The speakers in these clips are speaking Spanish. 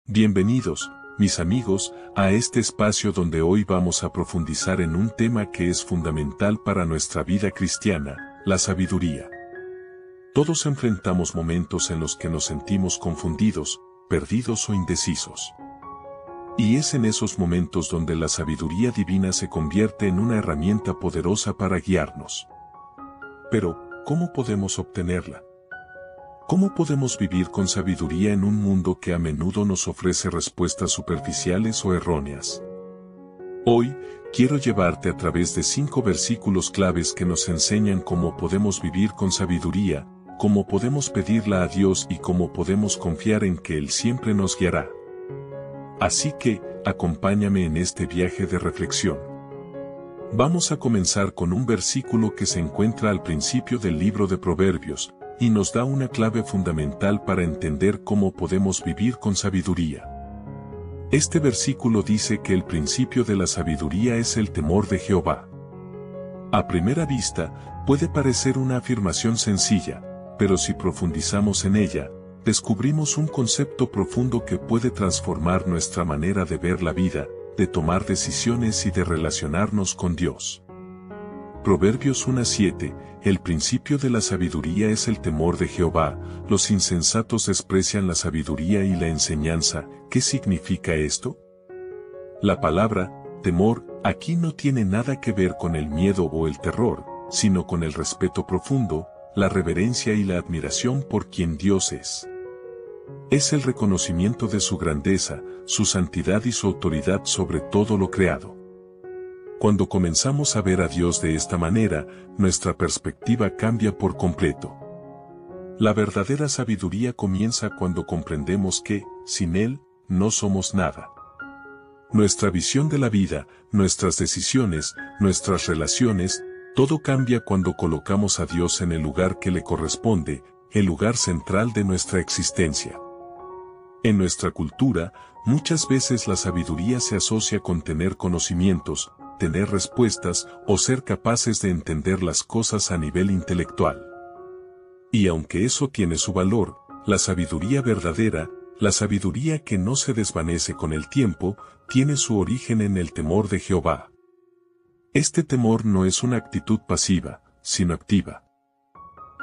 Bienvenidos, mis amigos, a este espacio donde hoy vamos a profundizar en un tema que es fundamental para nuestra vida cristiana, la sabiduría. Todos enfrentamos momentos en los que nos sentimos confundidos, perdidos o indecisos. Y es en esos momentos donde la sabiduría divina se convierte en una herramienta poderosa para guiarnos. Pero, ¿cómo podemos obtenerla? ¿Cómo podemos vivir con sabiduría en un mundo que a menudo nos ofrece respuestas superficiales o erróneas? Hoy, quiero llevarte a través de 5 versículos claves que nos enseñan cómo podemos vivir con sabiduría, cómo podemos pedirla a Dios y cómo podemos confiar en que Él siempre nos guiará. Así que, acompáñame en este viaje de reflexión. Vamos a comenzar con un versículo que se encuentra al principio del libro de Proverbios, y nos da una clave fundamental para entender cómo podemos vivir con sabiduría. Este versículo dice que el principio de la sabiduría es el temor de Jehová. A primera vista, puede parecer una afirmación sencilla, pero si profundizamos en ella, descubrimos un concepto profundo que puede transformar nuestra manera de ver la vida, de tomar decisiones y de relacionarnos con Dios. Proverbios 1:7, el principio de la sabiduría es el temor de Jehová, los insensatos desprecian la sabiduría y la enseñanza. ¿Qué significa esto? La palabra, temor, aquí no tiene nada que ver con el miedo o el terror, sino con el respeto profundo, la reverencia y la admiración por quien Dios es. Es el reconocimiento de su grandeza, su santidad y su autoridad sobre todo lo creado. Cuando comenzamos a ver a Dios de esta manera, nuestra perspectiva cambia por completo. La verdadera sabiduría comienza cuando comprendemos que, sin Él, no somos nada. Nuestra visión de la vida, nuestras decisiones, nuestras relaciones, todo cambia cuando colocamos a Dios en el lugar que le corresponde, el lugar central de nuestra existencia. En nuestra cultura, muchas veces la sabiduría se asocia con tener conocimientos, tener respuestas o ser capaces de entender las cosas a nivel intelectual. Y aunque eso tiene su valor, la sabiduría verdadera, la sabiduría que no se desvanece con el tiempo, tiene su origen en el temor de Jehová. Este temor no es una actitud pasiva, sino activa.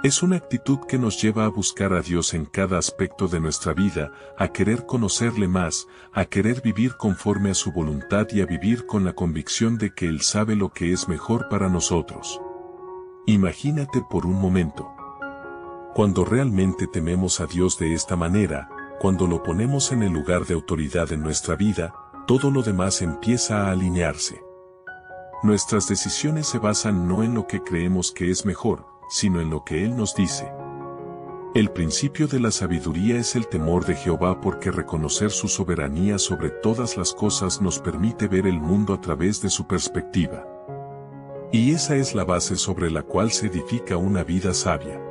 Es una actitud que nos lleva a buscar a Dios en cada aspecto de nuestra vida, a querer conocerle más, a querer vivir conforme a su voluntad y a vivir con la convicción de que Él sabe lo que es mejor para nosotros. Imagínate por un momento. Cuando realmente tememos a Dios de esta manera, cuando lo ponemos en el lugar de autoridad en nuestra vida, todo lo demás empieza a alinearse. Nuestras decisiones se basan no en lo que creemos que es mejor, sino en lo que Él nos dice. El principio de la sabiduría es el temor de Jehová porque reconocer su soberanía sobre todas las cosas nos permite ver el mundo a través de su perspectiva. Y esa es la base sobre la cual se edifica una vida sabia.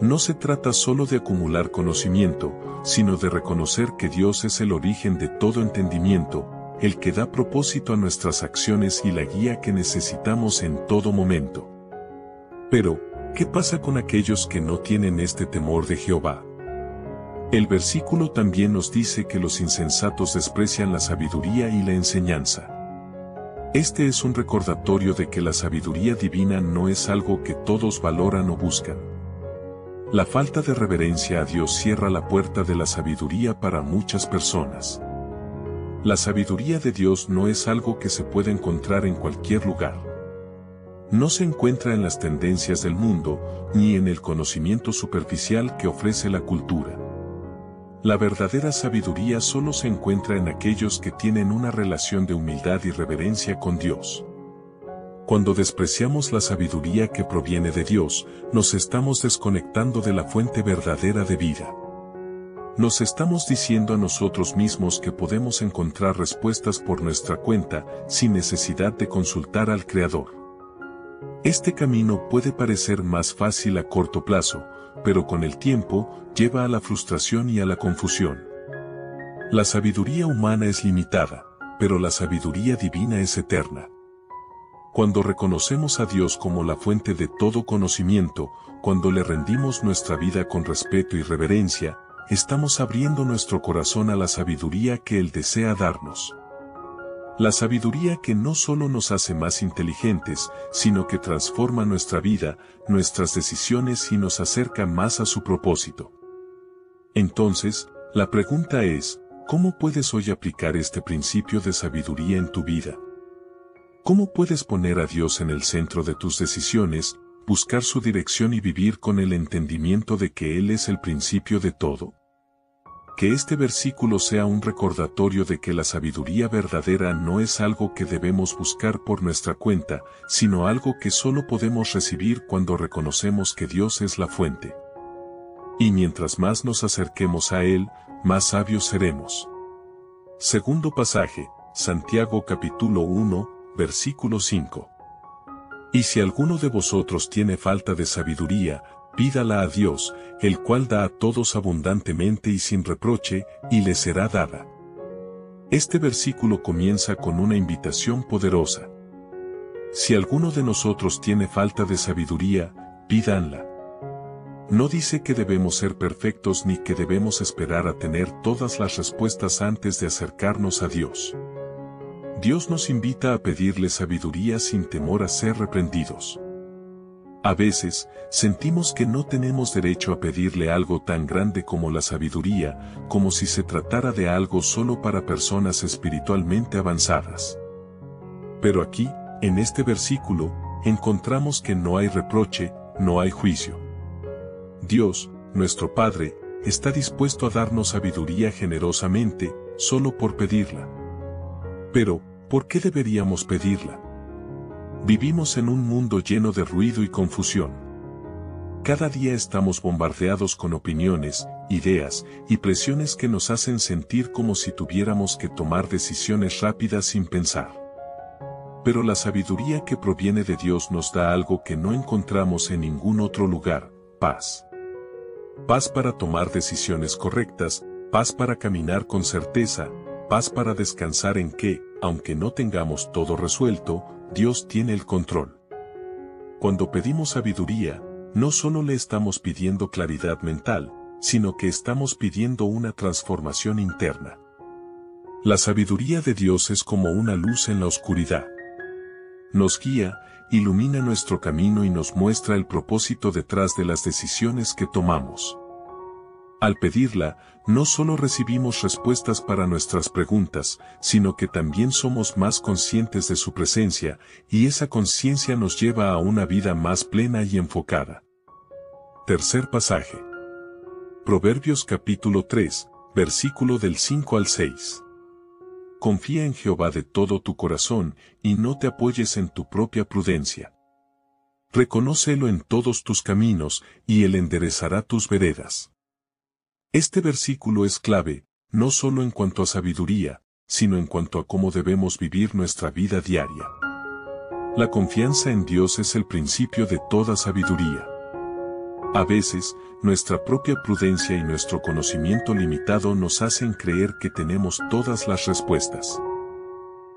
No se trata solo de acumular conocimiento, sino de reconocer que Dios es el origen de todo entendimiento, el que da propósito a nuestras acciones y la guía que necesitamos en todo momento. Pero, ¿qué pasa con aquellos que no tienen este temor de Jehová? El versículo también nos dice que los insensatos desprecian la sabiduría y la enseñanza. Este es un recordatorio de que la sabiduría divina no es algo que todos valoran o buscan. La falta de reverencia a Dios cierra la puerta de la sabiduría para muchas personas. La sabiduría de Dios no es algo que se pueda encontrar en cualquier lugar. No se encuentra en las tendencias del mundo, ni en el conocimiento superficial que ofrece la cultura. La verdadera sabiduría solo se encuentra en aquellos que tienen una relación de humildad y reverencia con Dios. Cuando despreciamos la sabiduría que proviene de Dios, nos estamos desconectando de la fuente verdadera de vida. Nos estamos diciendo a nosotros mismos que podemos encontrar respuestas por nuestra cuenta, sin necesidad de consultar al Creador. Este camino puede parecer más fácil a corto plazo, pero con el tiempo, lleva a la frustración y a la confusión. La sabiduría humana es limitada, pero la sabiduría divina es eterna. Cuando reconocemos a Dios como la fuente de todo conocimiento, cuando le rendimos nuestra vida con respeto y reverencia, estamos abriendo nuestro corazón a la sabiduría que Él desea darnos. La sabiduría que no solo nos hace más inteligentes, sino que transforma nuestra vida, nuestras decisiones y nos acerca más a su propósito. Entonces, la pregunta es, ¿cómo puedes hoy aplicar este principio de sabiduría en tu vida? ¿Cómo puedes poner a Dios en el centro de tus decisiones, buscar su dirección y vivir con el entendimiento de que Él es el principio de todo? Que este versículo sea un recordatorio de que la sabiduría verdadera no es algo que debemos buscar por nuestra cuenta, sino algo que solo podemos recibir cuando reconocemos que Dios es la fuente. Y mientras más nos acerquemos a Él, más sabios seremos. Segundo pasaje, Santiago capítulo 1, versículo 5. Y si alguno de vosotros tiene falta de sabiduría, pídala a Dios, el cual da a todos abundantemente y sin reproche, y le será dada. Este versículo comienza con una invitación poderosa. Si alguno de nosotros tiene falta de sabiduría, pídanla. No dice que debemos ser perfectos ni que debemos esperar a tener todas las respuestas antes de acercarnos a Dios. Dios nos invita a pedirle sabiduría sin temor a ser reprendidos. A veces, sentimos que no tenemos derecho a pedirle algo tan grande como la sabiduría, como si se tratara de algo solo para personas espiritualmente avanzadas. Pero aquí, en este versículo, encontramos que no hay reproche, no hay juicio. Dios, nuestro Padre, está dispuesto a darnos sabiduría generosamente, solo por pedirla. Pero, ¿por qué deberíamos pedirla? Vivimos en un mundo lleno de ruido y confusión. Cada día estamos bombardeados con opiniones, ideas y presiones que nos hacen sentir como si tuviéramos que tomar decisiones rápidas sin pensar. Pero la sabiduría que proviene de Dios nos da algo que no encontramos en ningún otro lugar: paz. Paz para tomar decisiones correctas, paz para caminar con certeza, paz para descansar en que, aunque no tengamos todo resuelto, Dios tiene el control. Cuando pedimos sabiduría, no solo le estamos pidiendo claridad mental, sino que estamos pidiendo una transformación interna. La sabiduría de Dios es como una luz en la oscuridad. Nos guía, ilumina nuestro camino y nos muestra el propósito detrás de las decisiones que tomamos. Al pedirla, no solo recibimos respuestas para nuestras preguntas, sino que también somos más conscientes de su presencia, y esa conciencia nos lleva a una vida más plena y enfocada. Tercer pasaje. Proverbios capítulo 3, versículo del 5 al 6. Confía en Jehová de todo tu corazón, y no te apoyes en tu propia prudencia. Reconócelo en todos tus caminos, y Él enderezará tus veredas. Este versículo es clave, no solo en cuanto a sabiduría, sino en cuanto a cómo debemos vivir nuestra vida diaria. La confianza en Dios es el principio de toda sabiduría. A veces, nuestra propia prudencia y nuestro conocimiento limitado nos hacen creer que tenemos todas las respuestas.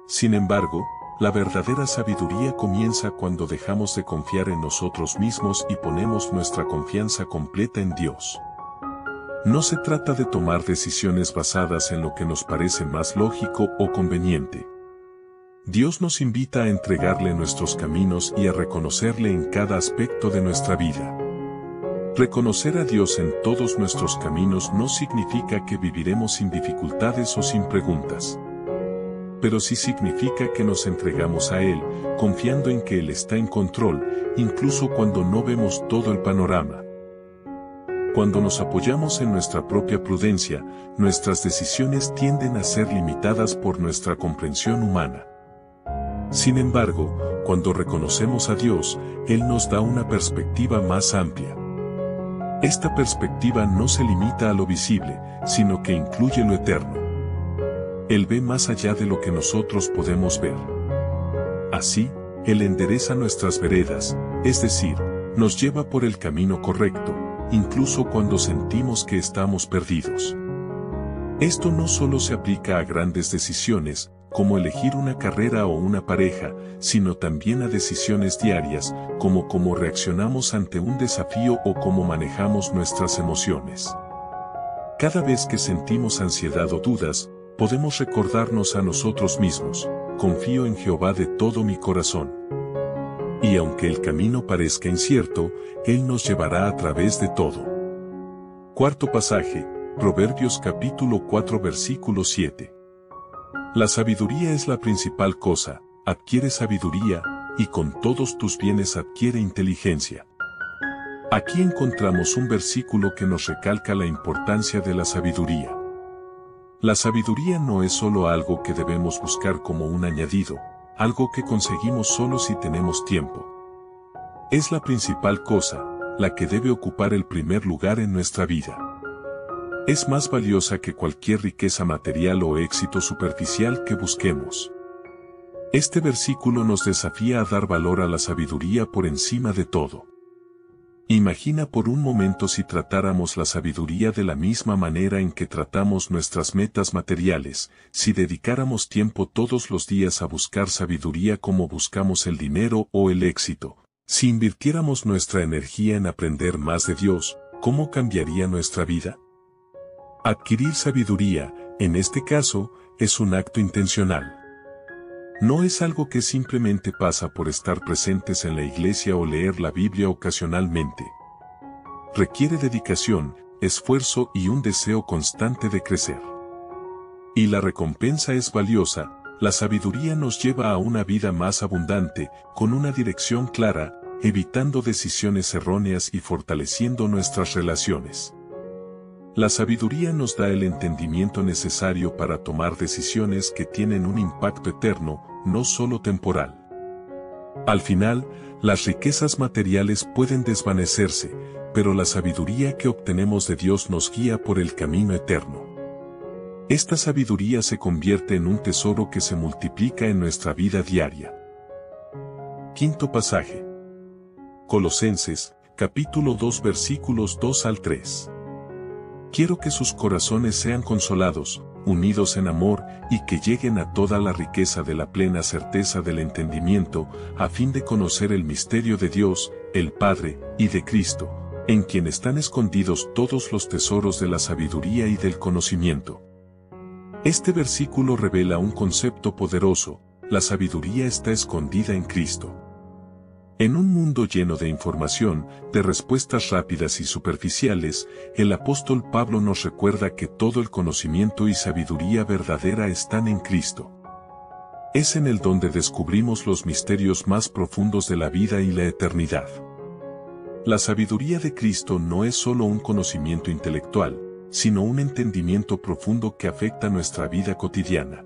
Sin embargo, la verdadera sabiduría comienza cuando dejamos de confiar en nosotros mismos y ponemos nuestra confianza completa en Dios. No se trata de tomar decisiones basadas en lo que nos parece más lógico o conveniente. Dios nos invita a entregarle nuestros caminos y a reconocerle en cada aspecto de nuestra vida. Reconocer a Dios en todos nuestros caminos no significa que viviremos sin dificultades o sin preguntas. Pero sí significa que nos entregamos a Él, confiando en que Él está en control, incluso cuando no vemos todo el panorama. Cuando nos apoyamos en nuestra propia prudencia, nuestras decisiones tienden a ser limitadas por nuestra comprensión humana. Sin embargo, cuando reconocemos a Dios, Él nos da una perspectiva más amplia. Esta perspectiva no se limita a lo visible, sino que incluye lo eterno. Él ve más allá de lo que nosotros podemos ver. Así, Él endereza nuestras veredas, es decir, nos lleva por el camino correcto, incluso cuando sentimos que estamos perdidos. Esto no solo se aplica a grandes decisiones, como elegir una carrera o una pareja, sino también a decisiones diarias, como cómo reaccionamos ante un desafío o cómo manejamos nuestras emociones. Cada vez que sentimos ansiedad o dudas, podemos recordarnos a nosotros mismos: confío en Jehová de todo mi corazón. Y aunque el camino parezca incierto, Él nos llevará a través de todo. Cuarto pasaje, Proverbios capítulo 4 versículo 7. La sabiduría es la principal cosa, adquiere sabiduría, y con todos tus bienes adquiere inteligencia. Aquí encontramos un versículo que nos recalca la importancia de la sabiduría. La sabiduría no es solo algo que debemos buscar como un añadido, algo que conseguimos solo si tenemos tiempo. Es la principal cosa, la que debe ocupar el primer lugar en nuestra vida. Es más valiosa que cualquier riqueza material o éxito superficial que busquemos. Este versículo nos desafía a dar valor a la sabiduría por encima de todo. Imagina por un momento si tratáramos la sabiduría de la misma manera en que tratamos nuestras metas materiales, si dedicáramos tiempo todos los días a buscar sabiduría como buscamos el dinero o el éxito, si invirtiéramos nuestra energía en aprender más de Dios, ¿cómo cambiaría nuestra vida? Adquirir sabiduría, en este caso, es un acto intencional. No es algo que simplemente pasa por estar presentes en la iglesia o leer la Biblia ocasionalmente. Requiere dedicación, esfuerzo y un deseo constante de crecer. Y la recompensa es valiosa. La sabiduría nos lleva a una vida más abundante, con una dirección clara, evitando decisiones erróneas y fortaleciendo nuestras relaciones. La sabiduría nos da el entendimiento necesario para tomar decisiones que tienen un impacto eterno, no solo temporal. Al final, las riquezas materiales pueden desvanecerse, pero la sabiduría que obtenemos de Dios nos guía por el camino eterno. Esta sabiduría se convierte en un tesoro que se multiplica en nuestra vida diaria. Quinto pasaje. Colosenses, capítulo 2 versículos 2 al 3. Quiero que sus corazones sean consolados, unidos en amor, y que lleguen a toda la riqueza de la plena certeza del entendimiento, a fin de conocer el misterio de Dios, el Padre, y de Cristo, en quien están escondidos todos los tesoros de la sabiduría y del conocimiento. Este versículo revela un concepto poderoso: la sabiduría está escondida en Cristo. En un mundo lleno de información, de respuestas rápidas y superficiales, el apóstol Pablo nos recuerda que todo el conocimiento y sabiduría verdadera están en Cristo. Es en Él donde descubrimos los misterios más profundos de la vida y la eternidad. La sabiduría de Cristo no es solo un conocimiento intelectual, sino un entendimiento profundo que afecta nuestra vida cotidiana.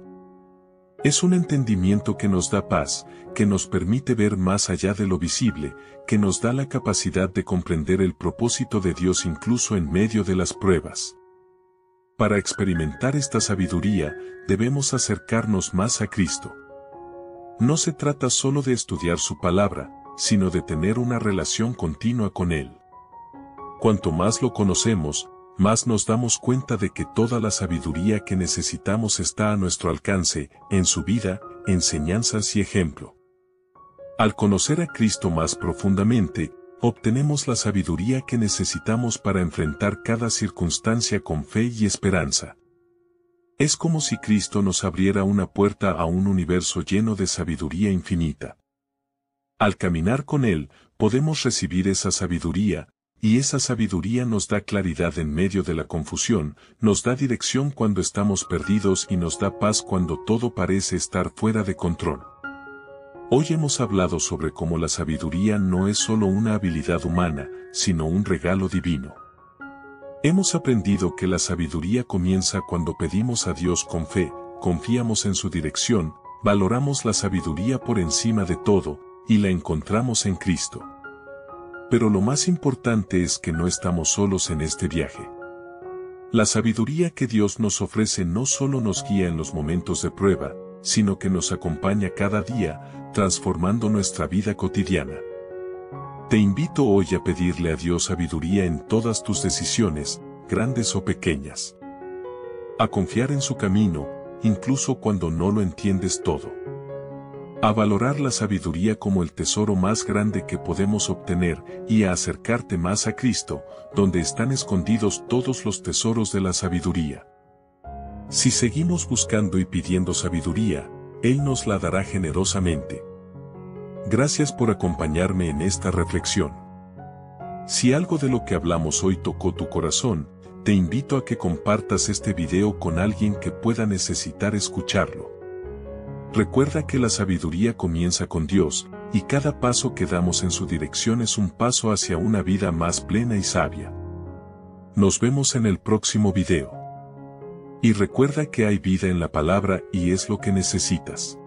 Es un entendimiento que nos da paz, que nos permite ver más allá de lo visible, que nos da la capacidad de comprender el propósito de Dios incluso en medio de las pruebas. Para experimentar esta sabiduría, debemos acercarnos más a Cristo. No se trata solo de estudiar su palabra, sino de tener una relación continua con Él. Cuanto más lo conocemos, más nos damos cuenta de que toda la sabiduría que necesitamos está a nuestro alcance, en su vida, enseñanzas y ejemplo. Al conocer a Cristo más profundamente, obtenemos la sabiduría que necesitamos para enfrentar cada circunstancia con fe y esperanza. Es como si Cristo nos abriera una puerta a un universo lleno de sabiduría infinita. Al caminar con Él, podemos recibir esa sabiduría, y esa sabiduría nos da claridad en medio de la confusión, nos da dirección cuando estamos perdidos y nos da paz cuando todo parece estar fuera de control. Hoy hemos hablado sobre cómo la sabiduría no es solo una habilidad humana, sino un regalo divino. Hemos aprendido que la sabiduría comienza cuando pedimos a Dios con fe, confiamos en su dirección, valoramos la sabiduría por encima de todo, y la encontramos en Cristo. Pero lo más importante es que no estamos solos en este viaje. La sabiduría que Dios nos ofrece no solo nos guía en los momentos de prueba, sino que nos acompaña cada día, transformando nuestra vida cotidiana. Te invito hoy a pedirle a Dios sabiduría en todas tus decisiones, grandes o pequeñas. A confiar en su camino, incluso cuando no lo entiendes todo. a valorar la sabiduría como el tesoro más grande que podemos obtener y a acercarte más a Cristo, donde están escondidos todos los tesoros de la sabiduría. Si seguimos buscando y pidiendo sabiduría, Él nos la dará generosamente. Gracias por acompañarme en esta reflexión. Si algo de lo que hablamos hoy tocó tu corazón, te invito a que compartas este video con alguien que pueda necesitar escucharlo. Recuerda que la sabiduría comienza con Dios, y cada paso que damos en su dirección es un paso hacia una vida más plena y sabia. Nos vemos en el próximo video. Y recuerda que hay vida en la palabra y es lo que necesitas.